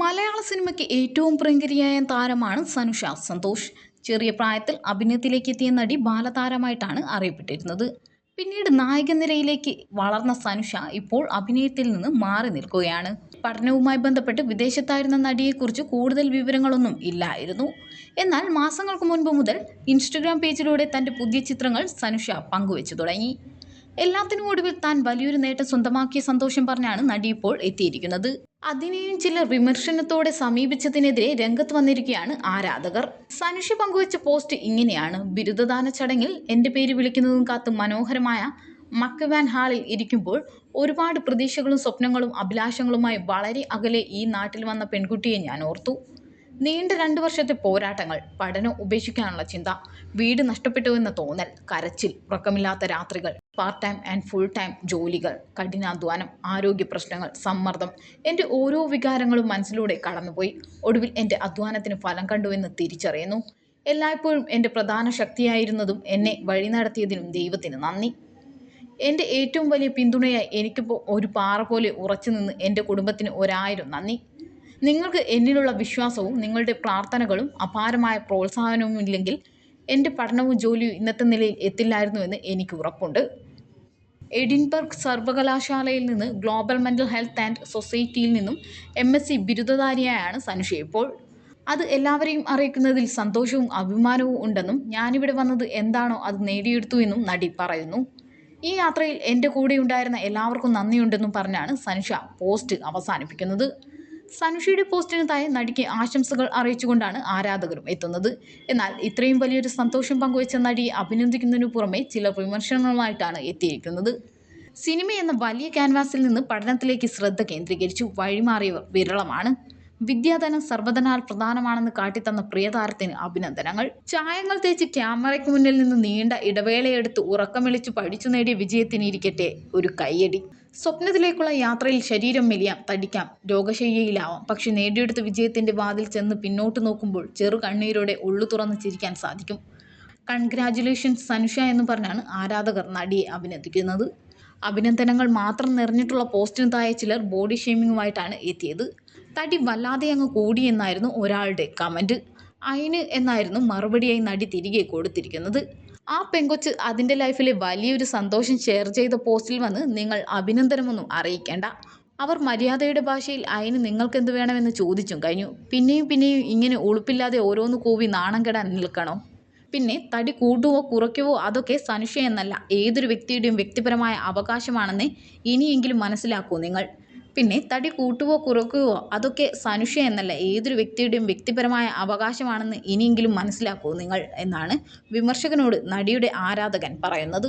മലയാള സിനിമയ്ക്ക് ഏറ്റവും പ്രിയങ്കരിയായ താരമാണ് സനുഷ സന്തോഷ്. ചെറിയ പ്രായത്തിൽ അഭിനയത്തിലേക്ക് എത്തിയ നടി ബാലതാരമായിട്ടാണ് അറിയപ്പെട്ടിരുന്നത്. പിന്നീട് നായക നിരയിലേക്ക് വളർന്ന സനുഷ ഇപ്പോൾ അഭിനയത്തിൽ നിന്ന് മാറി നിൽക്കുകയാണ്. പഠനവുമായി ബന്ധപ്പെട്ട് വിദേശത്തായിരുന്ന നടിയെക്കുറിച്ച് കൂടുതൽ വിവരങ്ങളൊന്നും ഇല്ലായിരുന്നു. എന്നാൽ മാസങ്ങൾക്ക് മുൻപ് മുതൽ ഇൻസ്റ്റഗ്രാം പേജിലൂടെ തൻ്റെ പുതിയ ചിത്രങ്ങൾ സനുഷ പങ്കുവച്ചു തുടങ്ങി. എല്ലാത്തിനും ഒടുവിൽ താൻ വലിയൊരു നേട്ടം സ്വന്തമാക്കിയ സന്തോഷം പറഞ്ഞാണ് നടി ഇപ്പോൾ എത്തിയിരിക്കുന്നത്. അതിനെയും ചിലർ വിമർശനത്തോടെ സമീപിച്ചതിനെതിരെ രംഗത്ത് വന്നിരിക്കുകയാണ് ആരാധകർ. സനുഷ പങ്കുവച്ച പോസ്റ്റ് ഇങ്ങനെയാണ്: ബിരുദദാന ചടങ്ങിൽ എൻ്റെ പേര് വിളിക്കുന്നതും കാത്ത് മനോഹരമായ മക്വാൻ ഹാളിൽ ഇരിക്കുമ്പോൾ ഒരുപാട് പ്രതീക്ഷകളും സ്വപ്നങ്ങളും അഭിലാഷങ്ങളുമായി വളരെ അകലെ ഈ നാട്ടിൽ വന്ന പെൺകുട്ടിയെ ഞാൻ ഓർത്തു. നീണ്ട 2 വർഷത്തെ പോരാട്ടങ്ങൾ, പഠനം ഉപേക്ഷിക്കാനുള്ള ചിന്ത, വീട് നഷ്ടപ്പെട്ടു എന്ന തോന്നൽ, കരച്ചിൽ, ഉറക്കമില്ലാത്ത രാത്രികൾ, part time and full time ജോലികൾ, കഠിനാധ്വാനം, ആരോഗ്യ പ്രശ്നങ്ങൾ, സമ്മർദ്ദം, എൻ്റെ ഓരോ വികാരങ്ങളും മനസ്സിലൂടെ കടന്നുപോയി. ഒടുവിൽ എൻ്റെ അധ്വാനത്തിന് ഫലം കണ്ടുവെന്ന് തിരിച്ചറിയുന്നു. എല്ലായ്പ്പോഴും എൻ്റെ പ്രധാന ശക്തിയായിരുന്നതും എന്നെ വഴി നടത്തിയതിനും ദൈവത്തിന് നന്ദി. എൻ്റെ ഏറ്റവും വലിയ പിന്തുണയായി എനിക്കിപ്പോൾ ഒരു പാറ പോലെ ഉറച്ചു നിന്ന് എൻ്റെ കുടുംബത്തിന് 1000 നന്ദി. നിങ്ങൾക്ക് എന്നിലുള്ള വിശ്വാസവും നിങ്ങളുടെ പ്രാർത്ഥനകളും അപാരമായ പ്രോത്സാഹനവും ഇല്ലെങ്കിൽ എൻ്റെ പഠനവും ജോലിയും ഇന്നത്തെ നിലയിൽ എത്തില്ലായിരുന്നുവെന്ന് എനിക്ക് ഉറപ്പുണ്ട്. എഡിൻബർഗ് സർവകലാശാലയിൽ നിന്ന് ഗ്ലോബൽ മെൻ്റൽ ഹെൽത്ത് ആൻഡ് സൊസൈറ്റിയിൽ നിന്നും MSc ബിരുദധാരിയായാണ് സനുഷ ഇപ്പോൾ. അത് എല്ലാവരെയും അറിയിക്കുന്നതിൽ സന്തോഷവും അഭിമാനവും ഉണ്ടെന്നും ഞാനിവിടെ വന്നത് എന്താണോ അത് നേടിയെടുത്തു എന്നും നടി പറയുന്നു. ഈ യാത്രയിൽ എൻ്റെ കൂടെയുണ്ടായിരുന്ന എല്ലാവർക്കും നന്ദിയുണ്ടെന്നും പറഞ്ഞാണ് സനുഷ പോസ്റ്റ് അവസാനിപ്പിക്കുന്നത്. സനുഷയുടെ പോസ്റ്റിന് താഴെ നടിക്ക് ആശംസകൾ അറിയിച്ചുകൊണ്ടാണ് ആരാധകരും എത്തുന്നത്. എന്നാൽ ഇത്രയും വലിയൊരു സന്തോഷം പങ്കുവച്ച നടിയെ അഭിനന്ദിക്കുന്നതിനു പുറമെ ചില വിമർശനങ്ങളുമായിട്ടാണ് എത്തിയിരിക്കുന്നത്. സിനിമ എന്ന വലിയ ക്യാൻവാസിൽ നിന്ന് പഠനത്തിലേക്ക് ശ്രദ്ധ കേന്ദ്രീകരിച്ചു വഴിമാറിയവർ വിരളമാണ്. വിദ്യാധനം സർവ്വധനാൽ പ്രധാനമാണെന്ന് കാട്ടിത്തന്ന പ്രിയതാരത്തിന് അഭിനന്ദനങ്ങൾ. ചായങ്ങൾ തേച്ച് ക്യാമറയ്ക്ക് മുന്നിൽ നിന്ന് നീണ്ട ഇടവേളയെടുത്ത് ഉറക്കം വിളിച്ച് പഠിച്ചു നേടിയ വിജയത്തിനിരിക്കട്ടെ ഒരു കയ്യടി. സ്വപ്നത്തിലേക്കുള്ള യാത്രയിൽ ശരീരം മെലിയാം, തടിക്കാം, രോഗശയ്യയിലാവാം. പക്ഷെ നേടിയെടുത്ത വിജയത്തിൻ്റെ വാതിൽ ചെന്ന് പിന്നോട്ട് നോക്കുമ്പോൾ ചെറു കണ്ണീരോടെ ഉള്ളു തുറന്ന് ചിരിക്കാൻ സാധിക്കും. കൺഗ്രാജുലേഷൻസ് സനുഷ എന്ന് പറഞ്ഞാണ് ആരാധകർ നടിയെ അഭിനന്ദിക്കുന്നത്. അഭിനന്ദനങ്ങൾ മാത്രം നിറഞ്ഞിട്ടുള്ള പോസ്റ്റിന് താഴെ ചിലർ ബോഡി ഷെയ്മിങ്ങുമായിട്ടാണ് എത്തിയത്. തടി വല്ലാതെ അങ്ങ് കൂടി എന്നായിരുന്നു ഒരാളുടെ കമൻറ്റ്. അയിന് എന്നായിരുന്നു മറുപടിയായി നടി തിരികെ കൊടുത്തിരിക്കുന്നത്. ആ പെങ്കൊച്ച് അതിൻ്റെ ലൈഫിലെ വലിയൊരു സന്തോഷം ഷെയർ ചെയ്ത പോസ്റ്റിൽ വന്ന് നിങ്ങൾ അഭിനന്ദനമൊന്നും അറിയിക്കേണ്ട. അവർ മര്യാദയുടെ ഭാഷയിൽ അയിന് നിങ്ങൾക്കെന്ത് വേണമെന്ന് ചോദിച്ചും കഴിഞ്ഞു. പിന്നെയും ഇങ്ങനെ ഉളുപ്പില്ലാതെ ഓരോന്ന് കൂവി നാണം കെടാൻ നിൽക്കണോ? പിന്നെ തടി കൂട്ടുവോ കുറയ്ക്കുവോ അതൊക്കെ സനുഷ എന്നല്ല ഏതൊരു വ്യക്തിയുടെയും വ്യക്തിപരമായ അവകാശമാണെന്ന് ഇനിയെങ്കിലും മനസ്സിലാക്കൂ നിങ്ങൾ. പിന്നെ തടി കൂട്ടുവോ കുറയ്ക്കുവോ അതൊക്കെ സനുഷ എന്നല്ല ഏതൊരു വ്യക്തിയുടെയും വ്യക്തിപരമായ അവകാശമാണെന്ന് ഇനിയെങ്കിലും മനസ്സിലാക്കൂ നിങ്ങൾ എന്നാണ് വിമർശകനോട് നടിയുടെ ആരാധകൻ പറയുന്നത്.